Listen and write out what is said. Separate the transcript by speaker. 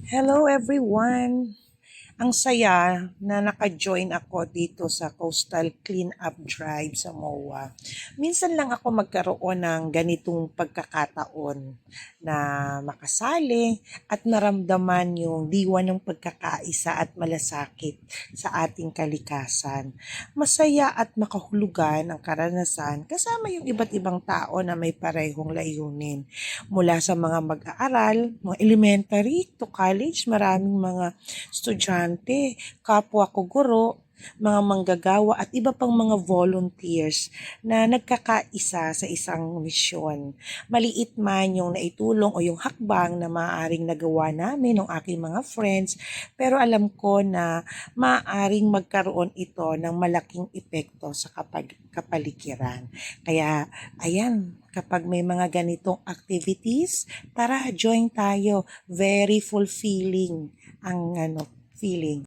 Speaker 1: Hello everyone! Ang saya na naka-join ako dito sa Coastal Cleanup Drive sa MOA. Minsan lang ako magkaroon ng ganitong pagkakataon na makasali at maramdaman yung diwa ng pagkakaisa at malasakit sa ating kalikasan. Masaya at makahulugan ang karanasan kasama yung iba't ibang tao na may parehong layunin. Mula sa mga mag-aaral, mga elementary to college, maraming mga estudyante, kapwa ko guro, mga manggagawa at iba pang mga volunteers na nagkakaisa sa isang misyon. Maliit man yung naitulong o yung hakbang na maaaring nagawa namin ng aking mga friends, pero alam ko na maaaring magkaroon ito ng malaking epekto sa kapaligiran. Kaya, ayan, kapag may mga ganitong activities, tara, join tayo. Very fulfilling ang feeling.